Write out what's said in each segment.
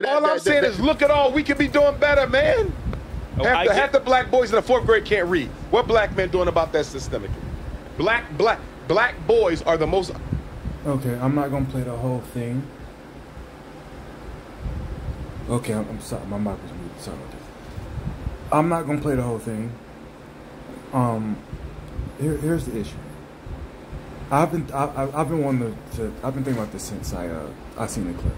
All I'm saying is look at all we could be doing better, man. Half the black boys in the 4th grade can't read. What black men doing about that systemically? Black boys are the most. Okay, I'm not gonna play the whole thing. Okay, I'm sorry, my mic was muted. Sorry about that. I'm not gonna play the whole thing. Here's the issue. I've been wanting to I've been thinking about this since I seen the clip.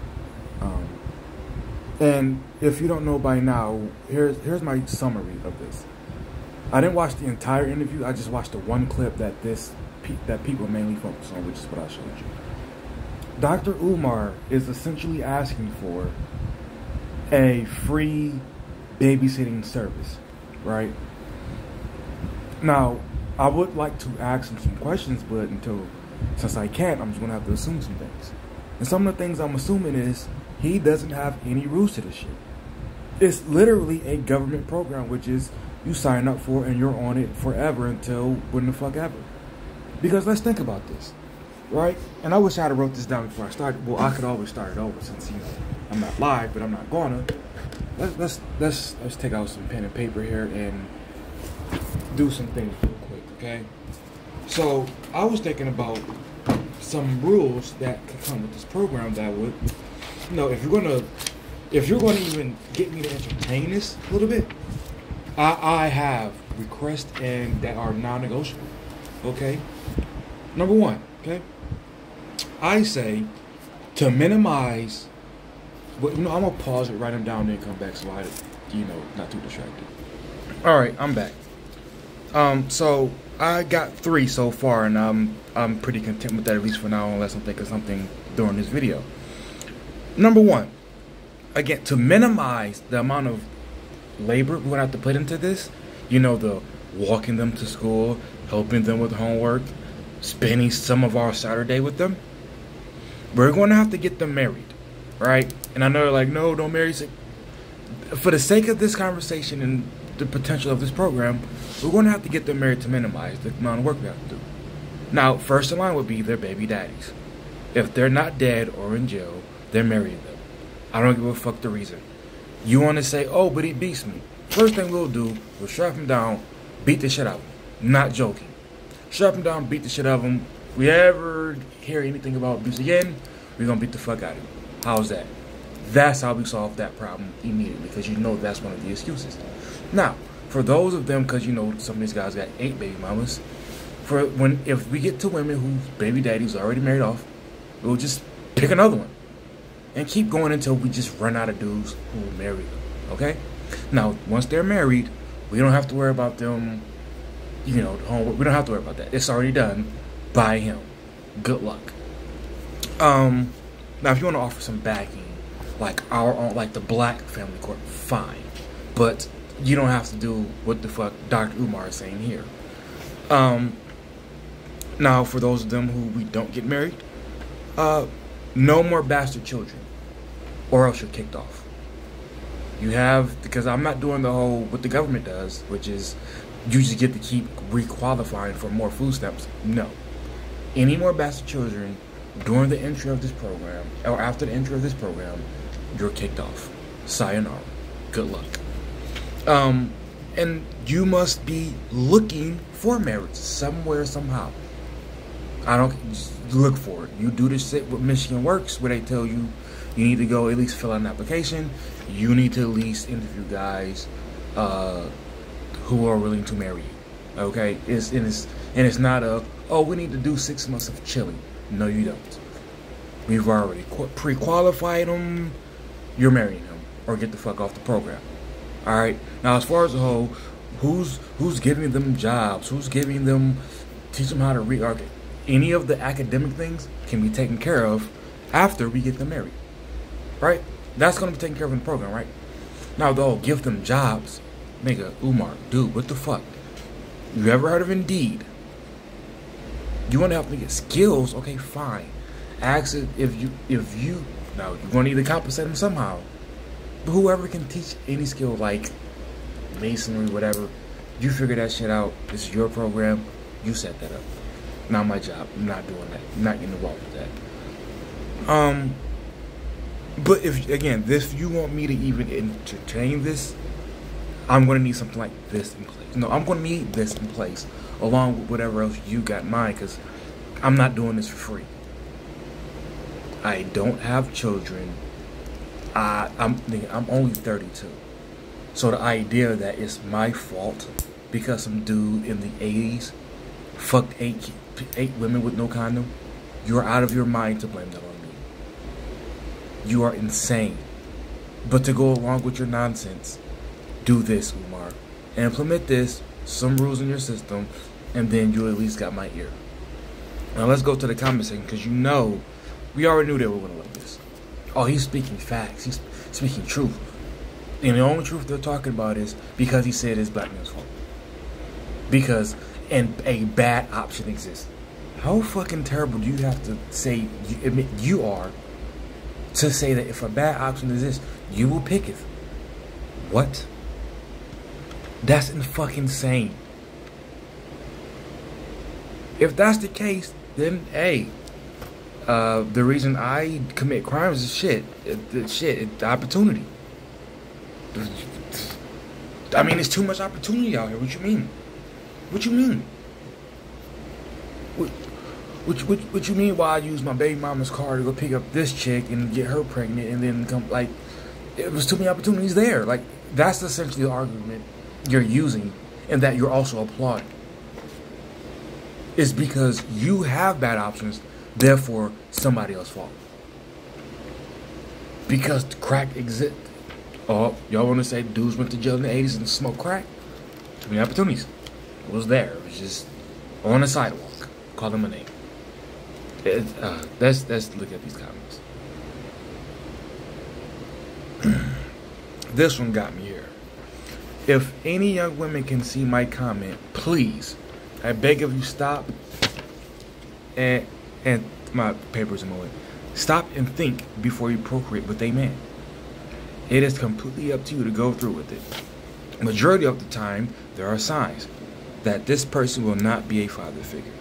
And if you don't know by now, here's my summary of this. I didn't watch the entire interview. I just watched the one clip that people mainly focus on, which is what I showed you. Dr. Umar is essentially asking for a free babysitting service, right? Now, I would like to ask him some questions, but since I can't, I'm just gonna have to assume some things. And some of the things I'm assuming is he doesn't have any rules to this shit. It's literally a government program, which is you sign up for and you're on it forever until when the fuck ever. Because let's think about this, right? And I wish I had wrote this down before I started. Well, I could always start it over since I'm not live, but I'm not gonna. Let's take out some pen and paper here and do some things real quick, okay? So I was thinking about some rules that could come with this program that would, if you're gonna even get me to entertain this a little bit, I have requests and that are non-negotiable. Okay. Number one, okay. I say to minimize. But I'm gonna pause it, write them down, then come back so I, not too distracted. All right, I'm back. So I got 3 so far, and I'm pretty content with that, at least for now, unless I'm thinking something during this video. Number 1, again, to minimize the amount of labor we're gonna have to put into this, the walking them to school, helping them with homework, spending some of our Saturday with them, we're gonna have to get them married, right? And I know they're like, no, don't marry. For the sake of this conversation and the potential of this program, we're going to have to get them married to minimize the amount of work we have to do. Now, first in line would be their baby daddies. If they're not dead or in jail, they're marrying them. I don't give a fuck the reason. You want to say, oh, but he beats me. First thing we'll do, we'll strap him down, beat the shit out of him. Not joking. Strap him down, beat the shit out of him. If we ever hear anything about abuse again, we're going to beat the fuck out of him. How's that? That's how we solve that problem immediately, because that's one of the excuses. Now, for those of them, because some of these guys got 8 baby mamas, if we get to women whose baby daddy's already married off, we'll just pick another one and keep going until we just run out of dudes who will marry them. Okay? Now, once they're married, we don't have to worry about them. The homework. We don't have to worry about that. It's already done by him. Good luck. Now, if you want to offer some backing, like our own, like the black family court, fine. But you don't have to do what the fuck Dr. Umar is saying here. Now, for those of them who we don't get married, no more bastard children, or else you're kicked off. Because I'm not doing the whole, what the government does, which is you just get to keep requalifying for more food stamps. No. Any more bastard children during the entry of this program, or after the entry of this program, you're kicked off. Sayonara. Good luck. And you must be looking for marriage somewhere, somehow. Just look for it. You do this shit with Michigan Works, where they tell you need to go at least fill out an application. You need to at least interview guys who are willing to marry you. Okay? It's not we need to do 6 months of chilling. No, you don't. We've already pre-qualified them. You're marrying him, or get the fuck off the program. All right. Now, as far as the whole, who's giving them jobs, who's giving them, teach them how to read, any of the academic things can be taken care of after we get them married, right? That's going to be taken care of in the program, right? Now, though, give them jobs, nigga, Umar, dude, what the fuck? You ever heard of Indeed? You want to help me get skills? Okay, fine. Ask it if you now you're gonna need to compensate them somehow. But whoever can teach any skill like masonry, whatever, you figure that shit out. This is your program. You set that up. Not my job. I'm not doing that. I'm not getting involved with that. But if you want me to even entertain this, I'm going to need something like this in place. No, I'm going to need this in place along with whatever else you got in mind, because I'm not doing this for free. I don't have children. I'm only 32. So the idea that it's my fault because some dude in the 80s fucked eight women with no condom, you're out of your mind to blame that on me. You are insane. But to go along with your nonsense, do this, Umar. Implement this, some rules in your system, and then you at least got my ear. Now let's go to the comment section, because you know, we already knew they were going to love this. Oh, he's speaking facts. He's speaking truth. And the only truth they're talking about is because he said it's black man's fault. Because a bad option exists. How fucking terrible do you have to say, admit you are, to say that if a bad option exists, you will pick it? What? That's fucking insane. If that's the case, then hey, the reason I commit crimes is the opportunity. I mean, there's too much opportunity out here. What you mean? What you mean? What you mean? Why I use my baby mama's car to go pick up this chick and get her pregnant, and then come, like, it was too many opportunities there. Like, that's essentially the argument you're using, and that you're also applauding. It's because you have bad options, therefore somebody else's fault. Because the crack exists. Oh, y'all want to say dudes went to jail in the 80s and smoked crack? Too many opportunities. It was there. It was just on the sidewalk. Call them a name. Let's look at these comments. This one got me here. If any young women can see my comment, please, I beg of you, stop. And my paper's in my way. Stop and think before you procreate with a man. It is completely up to you to go through with it. Majority of the time, there are signs that this person will not be a father figure.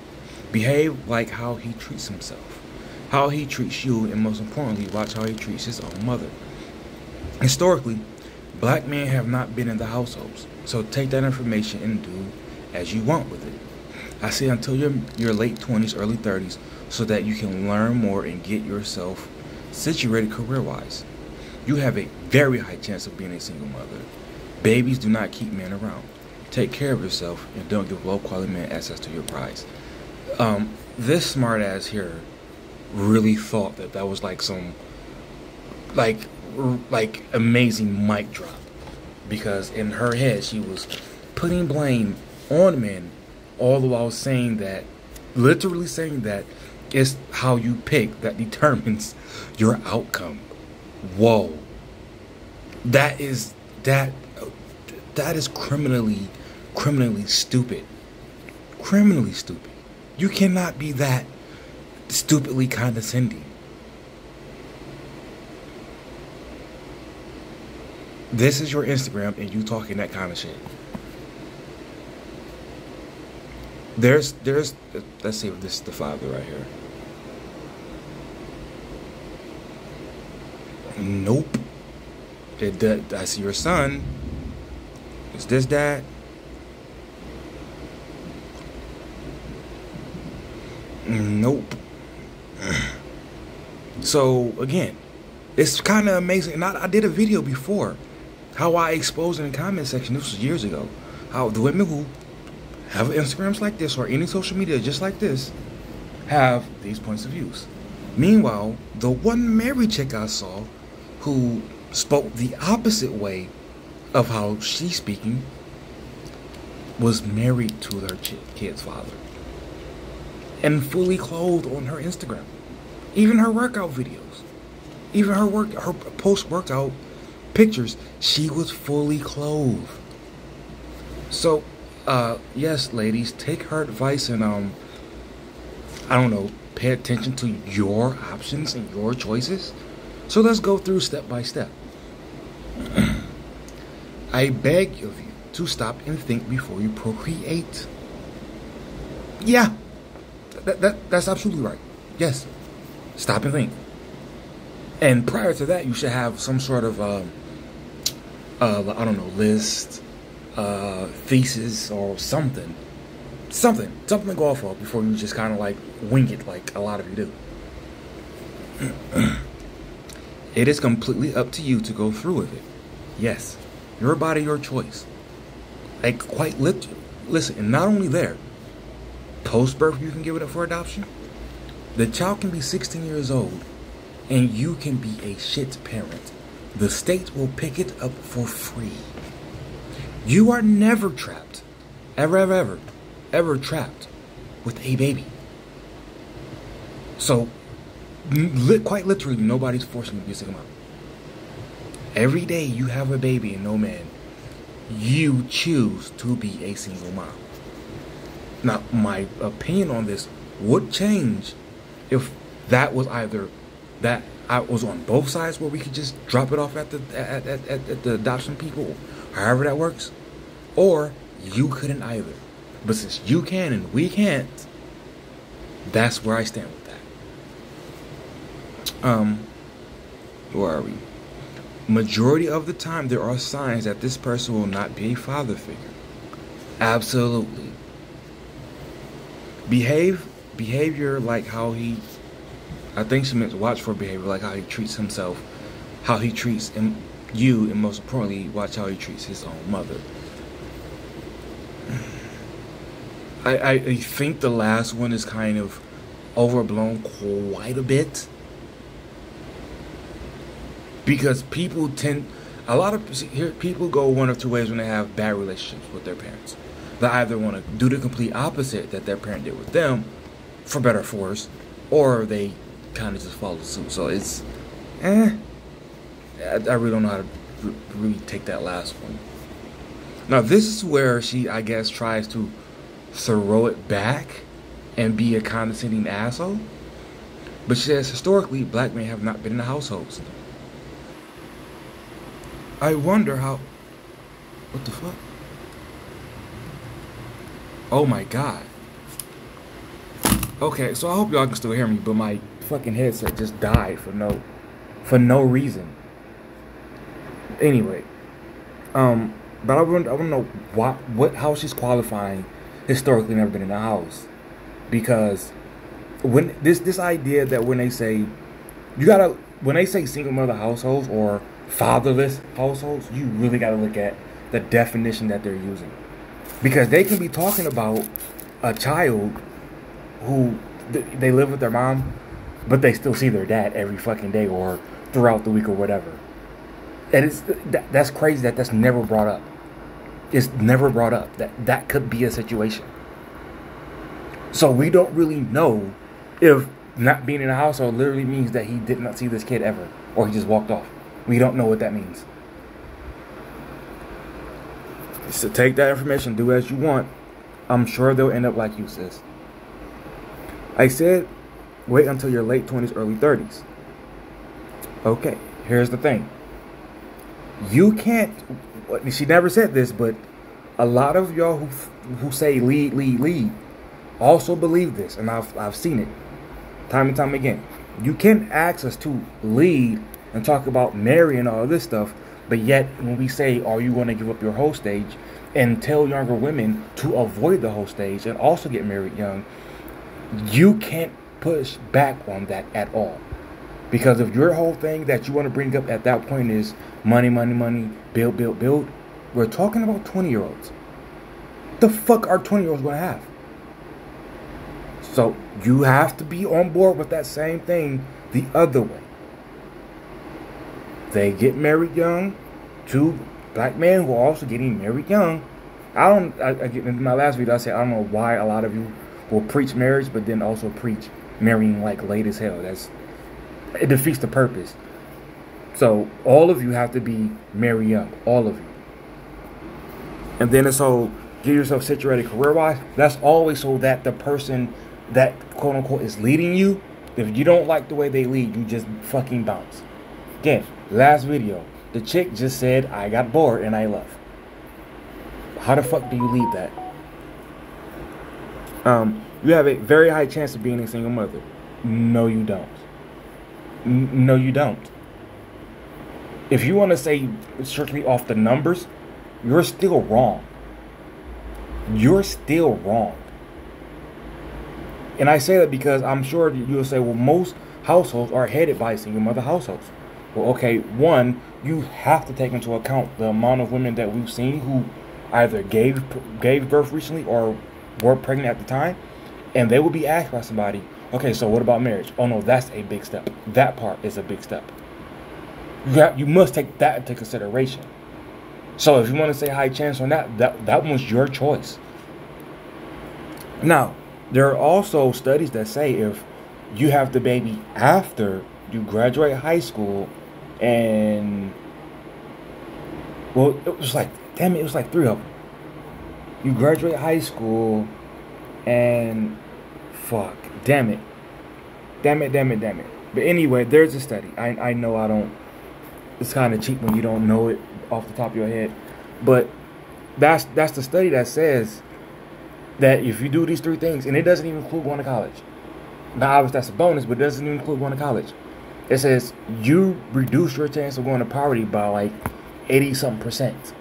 Behave like how he treats himself, how he treats you, and most importantly, watch how he treats his own mother. Historically, black men have not been in the households, so take that information and do as you want with it. I say until your late 20s, early 30s, so that you can learn more and get yourself situated career-wise. You have a very high chance of being a single mother. Babies do not keep men around. Take care of yourself and don't give low-quality men access to your prize. This smartass here really thought that was like some like amazing mic drop, because in her head she was putting blame on men, all the while saying that, literally saying that it's how you pick that determines your outcome. Whoa, that is criminally stupid. Criminally stupid. You cannot be that stupidly condescending. This is your Instagram and you talking that kind of shit. There's let's see if this is the father right here. Nope. That's your son. Is this dad? Nope. So again, it's kind of amazing. And I did a video before how I exposed in the comment section, this was years ago, how the women who have Instagrams like this or any social media just like this have these points of views. Meanwhile, the one married chick I saw who spoke the opposite way of how she's speaking was married to her kid's father and fully clothed on her Instagram. Even her workout videos, even her post-workout pictures, she was fully clothed. So, yes, ladies, take her advice and I don't know, pay attention to your options and your choices. So let's go through step by step. I beg of you to stop and think before you procreate. Yeah, that's absolutely right. Yes, stop and think. And prior to that, you should have some sort of, I don't know, list, thesis or something. Something to go off of before you just kind of like wing it like a lot of you do. It is completely up to you to go through with it. Yes, your body, your choice. Like quite literally. Listen, and not only there, post-birth you can give it up for adoption. The child can be 16 years old and you can be a shit parent. The state will pick it up for free. You are never trapped, ever trapped with a baby. So, quite literally, nobody's forcing you to be a single mom. Every day you have a baby and no man, you choose to be a single mom. Now, my opinion on this would change if that was either that I was on both sides where we could just drop it off at the adoption people, however that works, or you couldn't either. But since you can and we can't, that's where I stand with that. Where are we? Majority of the time, there are signs that this person will not be a father figure. Absolutely. Behavior like how he, I think she meant watch for behavior, like how he treats himself, how he treats you, and most importantly, watch how he treats his own mother. I think the last one is kind of overblown quite a bit. Because people people go one of two ways when they have bad relationships with their parents. They either want to do the complete opposite that their parent did with them, for better or for worse, or they kind of just follow suit. So it's, I really don't know how to really take that last one. Now this is where she, I guess, tries to throw it back and be a condescending asshole. But she says, historically, black men have not been in the households. I wonder how... What the fuck? Oh my god. Okay, so I hope y'all can still hear me, but my fucking headset just died for no reason. Anyway, but I want to know how she's qualifying historically never been in the house, because when this idea that when they say single mother households or fatherless households, you really got to look at the definition that they're using, because they can be talking about a child who they live with their mom, but they still see their dad every fucking day or throughout the week or whatever. And that's crazy that's never brought up. It's never brought up that could be a situation. So we don't really know if not being in a household literally means that he did not see this kid ever, or he just walked off. We don't know what that means. So take that information, do as you want. I'm sure they'll end up like you, sis. I said, wait until your late 20s, early 30s. Okay, here's the thing. You can't, she never said this, but a lot of y'all who say lead also believe this, and I've seen it time and time again. You can't ask us to lead and talk about marry and all this stuff, but yet when we say, are you going to give up your whole stage, and tell younger women to avoid the whole stage and also get married young, you can't push back on that at all. Because if your whole thing that you want to bring up at that point is money, build, we're talking about 20-year-olds. The fuck are 20-year-olds going to have? So you have to be on board with that same thing the other way. They get married young. Two black men who are also getting married young. In my last video I said I don't know why a lot of you will preach marriage, but then also preach marrying like late as hell. It defeats the purpose. So all of you have to be married young, all of you. And then this whole get yourself situated career-wise, that's always so that the person that quote unquote is leading you, if you don't like the way they lead, you just fucking bounce. Again, last video, the chick just said, I got bored and I left. How the fuck do you lead that? You have a very high chance of being a single mother. No, you don't. No, you don't. If you want to say strictly off the numbers, you're still wrong. You're still wrong. And I say that because I'm sure you'll say, well, most households are headed by single mother households. Well, okay, one, you have to take into account the amount of women that we've seen who either gave birth recently or were pregnant at the time, and they will be asked by somebody, okay, so what about marriage? Oh no, that's a big step. That part is a big step. You must take that into consideration. So if you want to say high chance on that one's your choice. Now, there are also studies that say if you have the baby after you graduate high school and, well, it was like 3 of them. You graduate high school and, fuck, damn it. But anyway, there's a study. I know I don't, it's kind of cheap when you don't know it off the top of your head. But that's the study that says that if you do these 3 things, and it doesn't even include going to college. Now, obviously, that's a bonus, but it doesn't even include going to college. It says you reduce your chance of going to poverty by like 80-something%.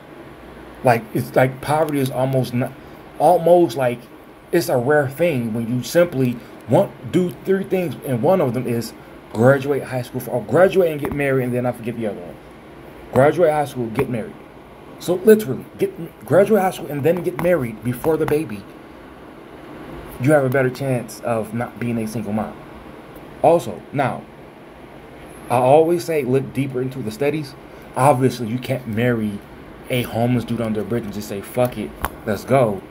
Like, it's like poverty is almost like it's a rare thing when you simply do 3 things, and one of them is graduate high school, or graduate and get married, and then I forget the other one. Graduate high school, get married. So literally, graduate high school and then get married before the baby. You have a better chance of not being a single mom. Also, now, I always say look deeper into the studies. Obviously, you can't marry a homeless dude under a bridge and just say, fuck it, let's go.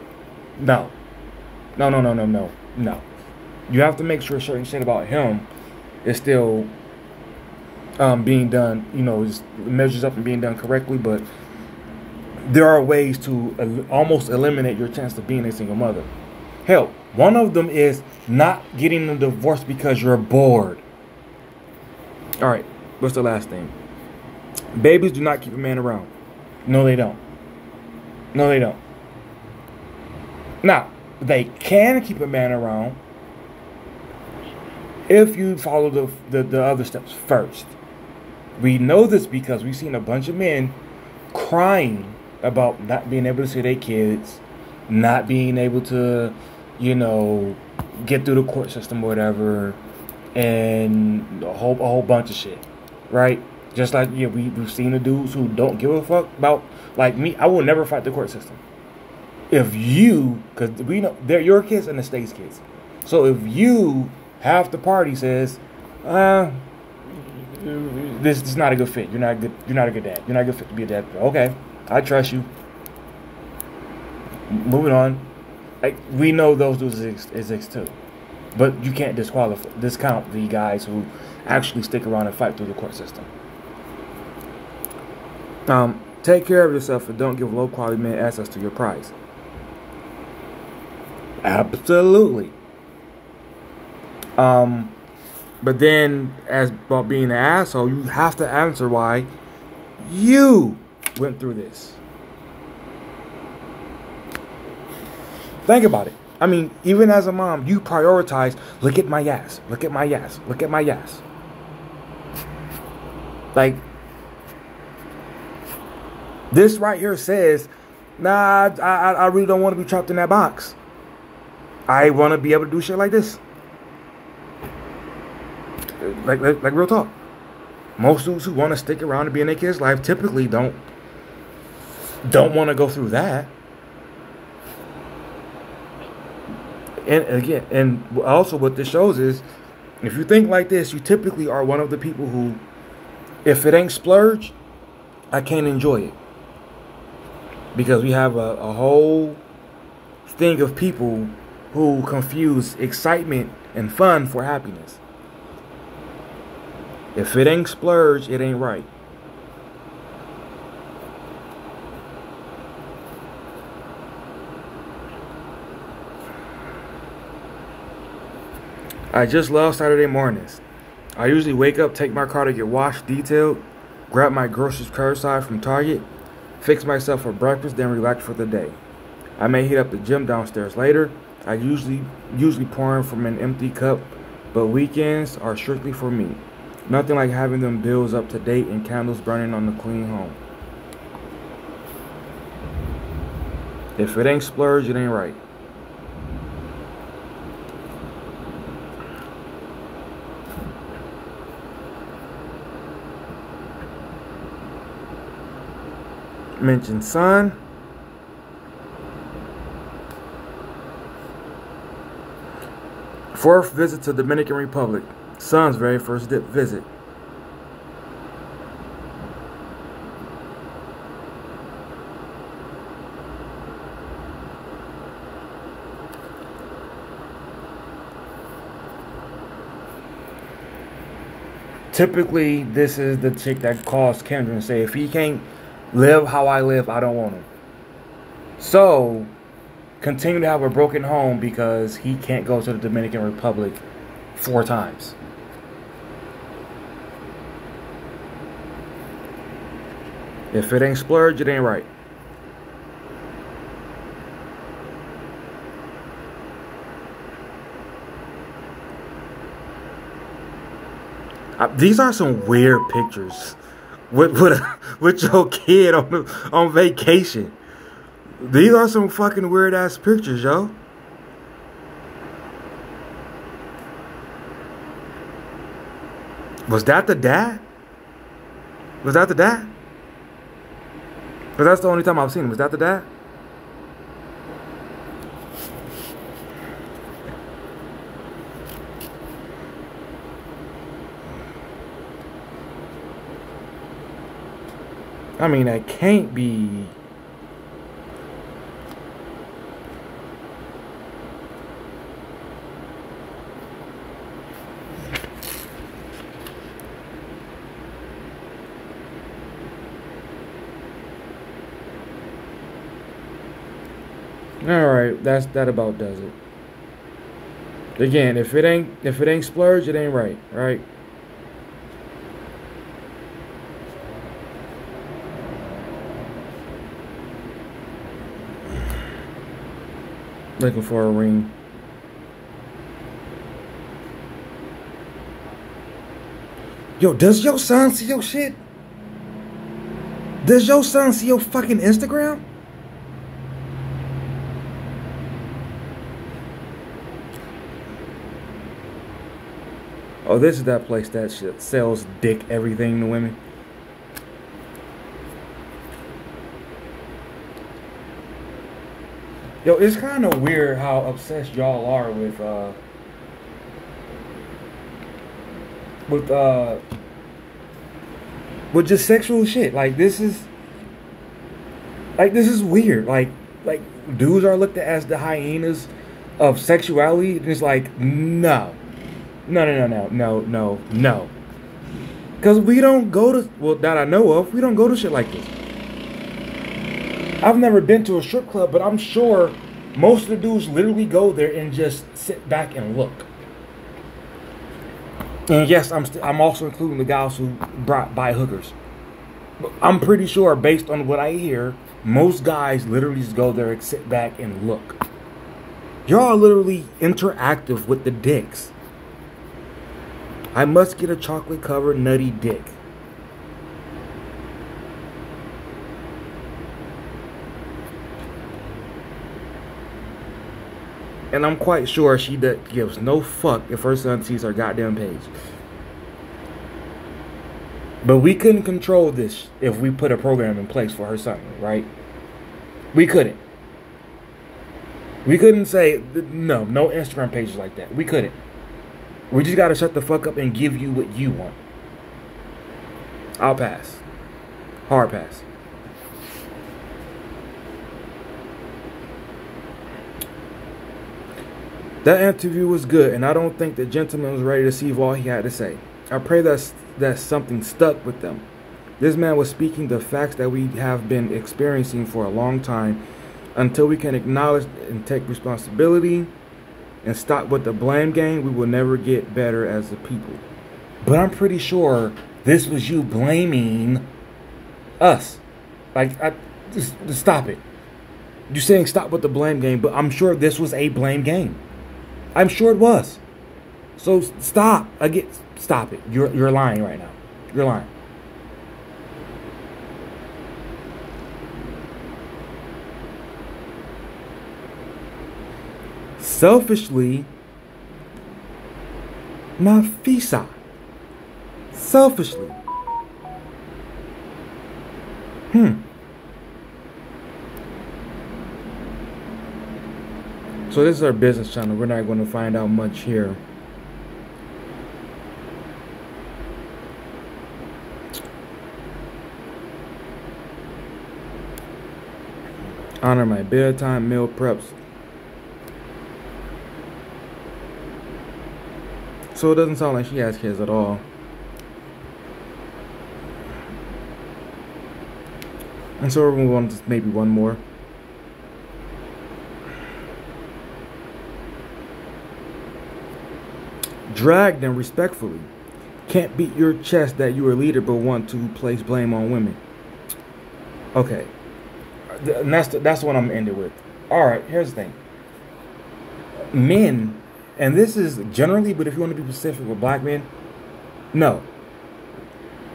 No. You have to make sure certain shit about him is still being done, is measures up and being done correctly, but there are ways to almost eliminate your chance of being a single mother. Hell, one of them is not getting a divorce because you're bored. All right, what's the last thing? Babies do not keep a man around. No, they don't. Now, they can keep a man around if you follow the other steps first. We know this because we've seen a bunch of men crying about not being able to see their kids, not being able to, get through the court system or whatever, and a whole bunch of shit, right? Just like, we've seen the dudes who don't give a fuck about, like me, I will never fight the court system. If you, because we know they're your kids and the state's kids. So if you, half the party says, this is not a good fit. You're not a good dad. You're not a good fit to be a dad. Okay, I trust you. Moving on. We know those dudes exist too. But you can't discount the guys who actually stick around and fight through the court system. Take care of yourself and don't give low quality men access to your prize. Absolutely. But then, as about being an asshole, you have to answer why you went through this. Think about it. I mean, even as a mom, you prioritize, look at my ass, look at my ass, look at my ass. Like, this right here says, nah, I really don't want to be trapped in that box. I want to be able to do shit like this. Like real talk. Most dudes who want to stick around and be in their kid's life typically don't want to go through that. And again, and also what this shows is, if you think like this, you typically are one of the people who, if it ain't splurge, I can't enjoy it. Because we have a whole thing of people who confuse excitement and fun for happiness. If it ain't splurge, it ain't right. I just love Saturday mornings. I usually wake up, take my car to get washed, detailed, grab my groceries curbside from Target, fix myself for breakfast, then relax for the day. I may hit up the gym downstairs later. I usually pouring from an empty cup, but weekends are strictly for me. Nothing like having them bills up to date and candles burning on the clean home. If it ain't splurge, it ain't right. Mention son. Fourth visit to Dominican Republic. Son's very first visit. Typically, this is the chick that calls Kendra and say, if he can't live how I live, I don't want him. So, continue to have a broken home because he can't go to the Dominican Republic 4 times. If it ain't splurge, it ain't right. These are some weird pictures with your kid on vacation. These are some fucking weird ass pictures, yo. Was that the dad? Was that the dad? Because that's the only time I've seen him. Was that the dad? I mean, that can't be. All right, that about does it. Again, if it ain't splurge, it ain't right, right? Looking for a ring. Yo, does your son see your shit? Does your son see your fucking Instagram? Oh, this is that place that shit sells dick everything to women. Yo, it's kind of weird how obsessed y'all are with just sexual shit. Like this is weird. Like dudes are looked at as the hyenas of sexuality, and it's like no. Because we don't go to, well, that I know of, we don't go to shit like this. I've never been to a strip club, but I'm sure most of the dudes literally go there and just sit back and look. And yes, I'm also including the guys who buy hookers. But I'm pretty sure, based on what I hear, most guys literally just go there and sit back and look. Y'all are literally interactive with the dicks. I must get a chocolate-covered nutty dick. And I'm quite sure she gives no fuck if her son sees her goddamn page. But we couldn't control this if we put a program in place for her son, right? We couldn't. We couldn't say, no Instagram pages like that. We couldn't. We just gotta shut the fuck up and give you what you want. I'll pass. Hard pass. That interview was good, and I don't think the gentleman was ready to see all he had to say. I pray that something stuck with them. This man was speaking the facts that we have been experiencing for a long time. Until we can acknowledge and take responsibility and stop with the blame game, we will never get better as a people. But I'm pretty sure this was you blaming us. Like, just stop it. You're saying stop with the blame game, but I'm sure this was a blame game. I'm sure it was. So stop. Again, stop it. You're lying right now. You're lying. Selfishly, Nafisa. Selfishly. So this is our business channel. We're not going to find out much here. Honor my bedtime meal preps. So it doesn't sound like she has kids at all. And so we're going to move on to maybe one more. Drag them respectfully. Can't beat your chest that you're a leader but want to place blame on women. Okay. And that's what I'm ending with. Alright, here's the thing. Men, and this is generally, but if you want to be specific with black men, no.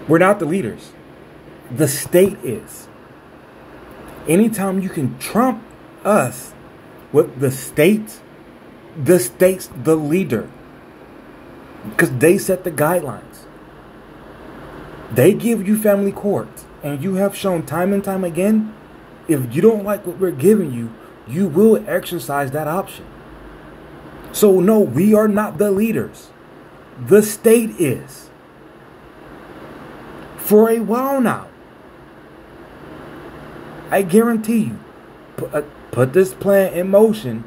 We're not the leaders. The state is. Anytime you can trump us with the state's the leader. Because they set the guidelines. They give you family court. And you have shown time and time again, if you don't like what we're giving you, you will exercise that option. So no, we are not the leaders. The state is. For a while now. I guarantee you, put this plan in motion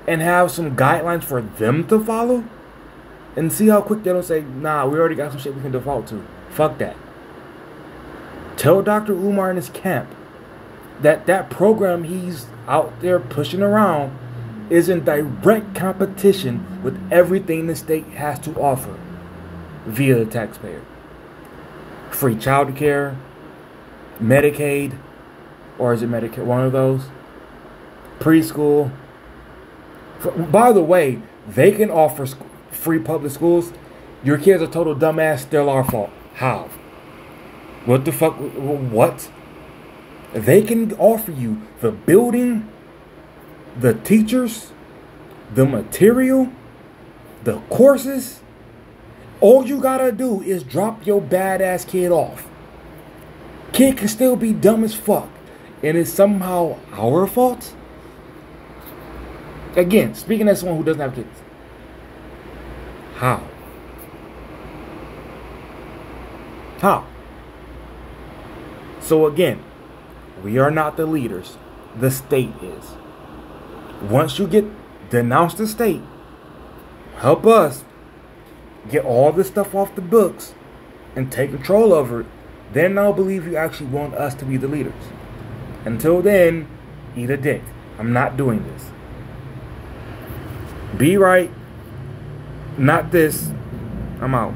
and have some guidelines for them to follow. And see how quick they don't say, nah, we already got some shit we can default to. Fuck that. Tell Dr. Umar and his camp that program he's out there pushing around is in direct competition with everything the state has to offer via the taxpayer. Free childcare, Medicaid, or is it Medicaid? One of those. Preschool. By the way, they can offer free public schools. Your kids are total dumbass, still our fault. How? What the fuck? What? They can offer you the building, the teachers, the material, the courses. All you gotta do is drop your badass kid off. Kid can still be dumb as fuck. And it's somehow our fault? Again, speaking as someone who doesn't have kids. How? How? So again, we are not the leaders. The state is. Once you denounce the state, help us get all this stuff off the books and take control over it, then I'll believe you actually want us to be the leaders. Until then, eat a dick. I'm not doing this. Be right. Not this. I'm out.